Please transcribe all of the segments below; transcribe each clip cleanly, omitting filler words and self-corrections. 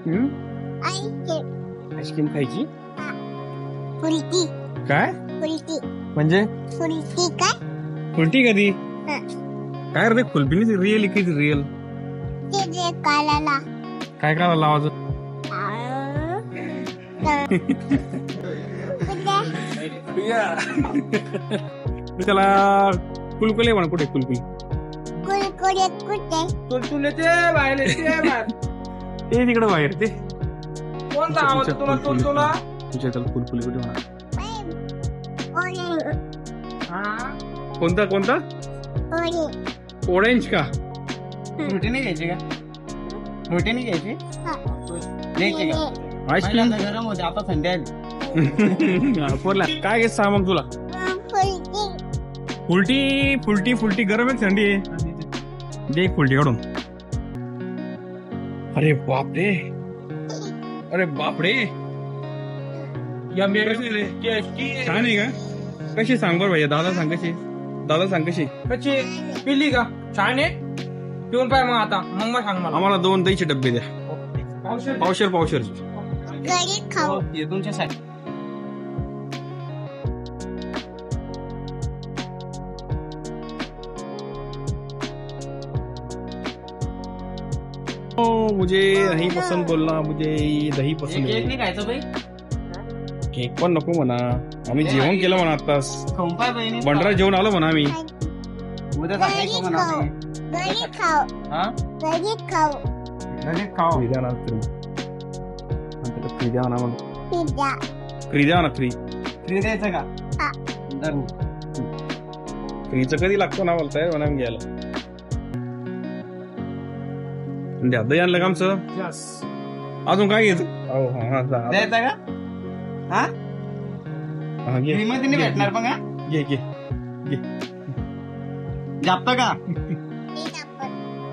Ice cream खायची फुलकी काय फुलकी म्हणजे फुलकी काय उलटी कधी हा. काय रे कुल्फी रिअल की रिअल ते जे कालाला काय काय लावायचं त्याला कुलकुले म्हणा कुठे कुल्फी कुरकुरे कुठे तुलतुलेचे बाहेर ते तिकडे बाहेर ते कोणता आवाज तुला तुलतुला तुझ्या त्याला कुलकुली कुठे म्हणा ओरेंज कोणता कोणता ओरेंज ऑरेंज का रोटी नाही घ्यायची का रोटी नाही घ्यायची घ्यायची का आईस्क्रीम पहिल्यांदा गरम होते आता थंडी आली पोरला काय घेत सांग मग तुला फुलकी फुलटी फुलटी फुलटी गरम आहे थंडी आहे दे एक फुलटी काढून अरे बापरे अरे बापरे या मेरे छान आहे का कशी सांग बरं भैया दादा सांग कशी दादा सांग कशी कच्ची पिली का छान आहे पिऊन पाय मग आता मग सांग मला आम्हाला 2 दहीचे डब्बे द्या पावशेर पावशेर घरी खाऊ हे तुमच्यासाठी मुझे नहीं पसंद बोलना मुझे दही पसंद केक आहे नाही खायचं बाई केक पण नको म्हणा आम्ही जेवण केलं म्हणा आताच खाऊन पाय बहिणी भंडारा जेवण आलो म्हणा आम्ही उद्या घरी सांगायचं म्हणा खाऊ आम्ही. घरी खाऊ हा घरी खाऊ फ्री द्या ना फ्री द्या ना म्हणून पिझ्झा फ्री द्या ना फ्री फ्री द्यायचं का हा. धर. फ्रीचं कधी लागतो ना बोलताय म्हणा मी घ्यायला द्या दही आणलं का आमचं अजून काय घेत द्यायचं का हा घे फ्री मध्ये नाही भेटणार पण का घे घे जापत का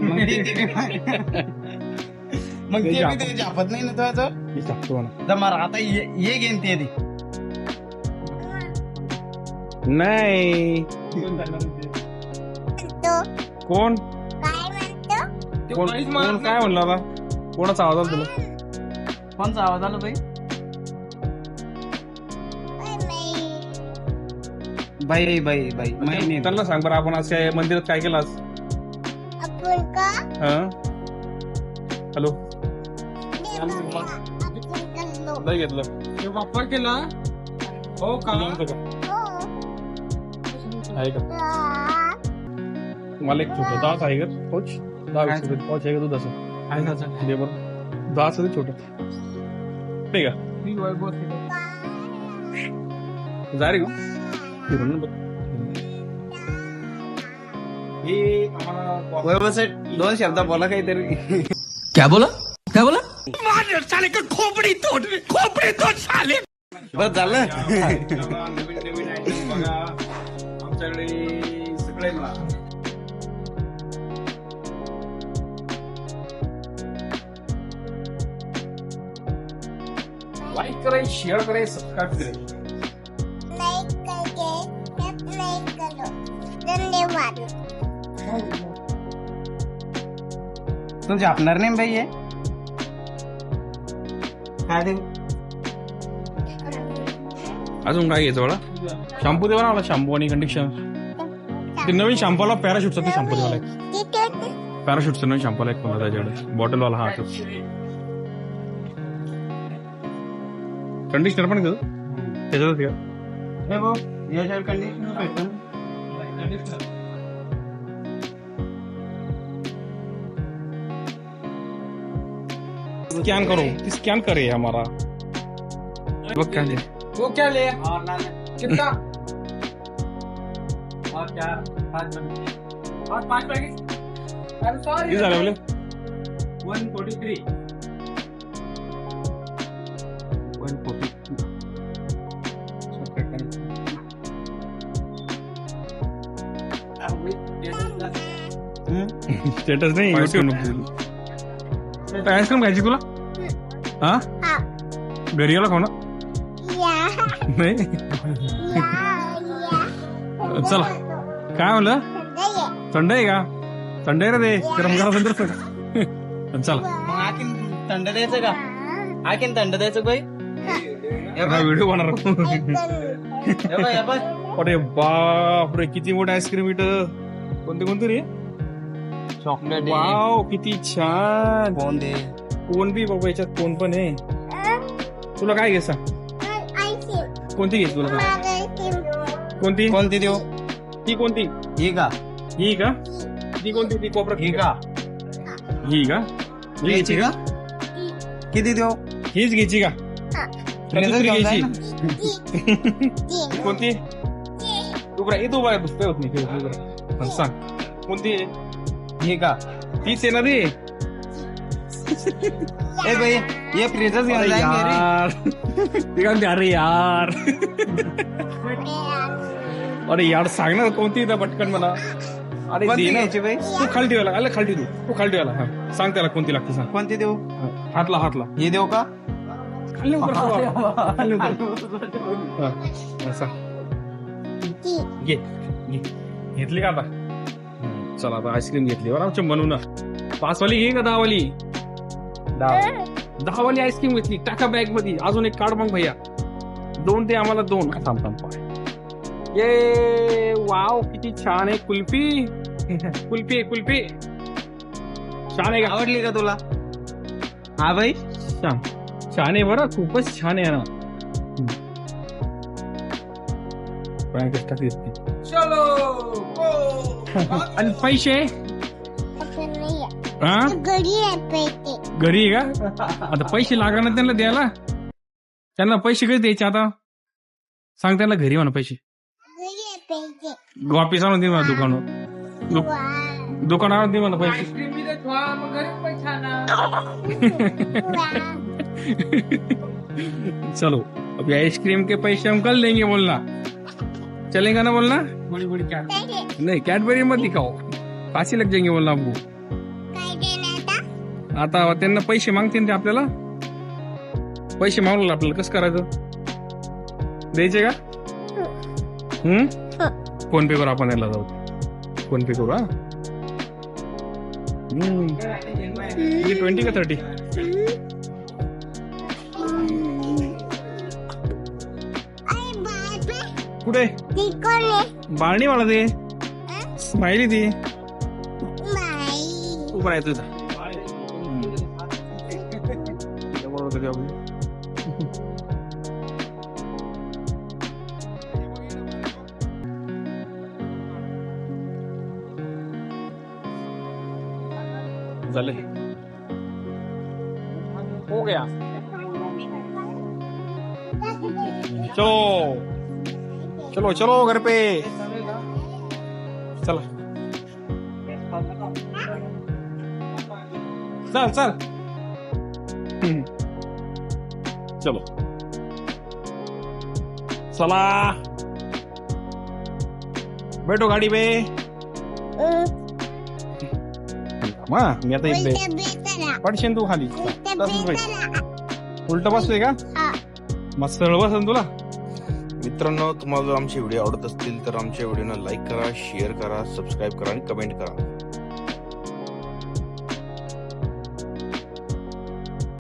मग मग ते बी ते जापत नाही ना तुझं मी टाकतो म्हणा जमार आता ये घेन ते आधी नाही तो कोण काय म्हणतो कोण कोण काय म्हणलं आता कोणाचा आवाज आला तुला कोणचा आवाज आला बाई बाई बाई बाई माहिती त्यांना सांग बरं आपण आज काय मंदिरात काय केलं आज आपण का हॅलो आपण करलो दही घेतलं ते वापर केला हो का तुला आणतं का? हो आहे का मला एक छोटं 10 आहे का पोच 10 पोच आहे का दूध असं आहे का दे बरं 10 असं छोटं नाही का मी वैभव जा रे गो फिरून बघ हे आम्हाला वैभव सेट 2 शब्द बोला काहीतरी क्या बोला क्या बोला बस झालं नवीन नवीन आयटम बघा आमच्याकडे सगळे मला लाईक करे शेअर करे सबस्क्राईब करे लाईक करके सबस्क्राइब करो धन्यवाद तू झापणार नाही बाई हे काय देऊ अजून काय घ्यायचं बघा शॅम्पू देवा ना मला शॅम्पू आणि कंडिशनर ते नवीन शॅम्पूला पॅराशूटचा ते शॅम्पू देवाला एक पॅराशूटचा नवीन शॅम्पूला एक कोणता त्याच्याकडे बॉटलवाला हा तो कंडिशनर पण घेतो त्याच्यातच घ्या हे भाऊ याच्यावर कंडिशन भेटतं स्कैन करो स्कैन करे हमारा वो क्या है वो क्या ले और ना कितना और 4-5 और 5 पैकेट अरे सॉरी किती झाले बोले 143 स्टेटस नाही युट्यूब आईस्क्रीम खायची तुला हा हा घरी गेला खाऊ ना या नाही या चला काय म्हणलं थंड आहे का थंड आहे रे ते गरम गरम थंड चला मग आखीन थंड द्यायचं का आणखीन थंड द्यायचं बाई व्हिडिओ बनणार हे बाय अरे बापरे किती मोठं आईस्क्रीम इथं कोणते रे चॉकलेट वाव किती छान कोण दे कोण बी बाबा याच्यात कोण पण आहे तुला काय घ्यायचा आईस्क्रीम कोणती घ्यायची तुला कोणती कोणती देऊ ती कोणती ही का ही का ती कोणती ती कोपऱ्यात ही का ही का ही घ्यायची घ्यायची का किती देऊ हीच घ्यायची का दुसरी घ्यायची कोणती तू बघा तू बघा दुसरं होत नाही पण सांग कोणती आहे ही का तीच आहे ना रे ए भाई ये फ्रीजच घेऊन जाएंगे रे यार ते काय म्हणते, अरे यार अरे यार सांग ना कोणती ना पटकन मला अरे कोणती दे ना. घ्यायची बाई तू खाली ठेवायला अरे खाली तू खाली ठेवायला हा सांग त्याला कोणती लागते सांग कोणती देऊ हातला ही देऊ का खाली उतर, खाली उतर. हा, हा, सांग. घे घेतली का आता चला आता आईस्क्रीम घेतली बरं आमच्या म्हणून 5 वाली घे का 10 वाली 10 वाली आईस्क्रीम घेतली टाका बॅग मध्ये अजून एक काढ मग भैया 2 ते आम्हाला 2 थांब ये वाव किती छान आहे कुल्फी कुल्फी छान आहे का आवडली का तुला हा भाई छान आहे बरं खूपच छान आहे ना कष्टात येते आणि पैसे हा घरी आहे पैसे घरी आहे का आता पैसे लागणार ना त्यांना द्यायला त्यांना पैसे कधी द्यायचे आता सांग त्यांना घरी म्हणा पैसे घरी आहे पैसे वापिस आणून दे मला दुकान आणून दे मला पैसे चलो अभी आइसक्रीम के पैसे हम कल देंगे बोलना चलेगा ना बोलना नहीं कैडबरी मत दिखाओ पासी लग जाएंगे बोलना हमको काय देणार आता त्यांना पैसे मागते ना ते आपल्याला पैसे मागला आपल्याला कसं करायचं द्यायचे का फोन पे करू आपण याला जाऊ फोन पे करू हा 20 का 30 अरे बाबा कुठे ती कोण आहे बाळणी मला दे स्माइली दे बाई उभं राहायचं इथं. झाले हो गया चलो चलो घर पे चला चल चलो चला बैठो गाडी पे मी आता इथे उलट बेतरा पडशील तू खाली उलट बेतरा उलट बसतोय का हा मस्त सरळ बसन तुला मित्रांनो तुम्हाला जर आमचे व्हिडिओ आवडत असतील तर आमच्या व्हिडिओला लाईक करा शेअर करा सबस्क्राईब करा आणि कमेंट करा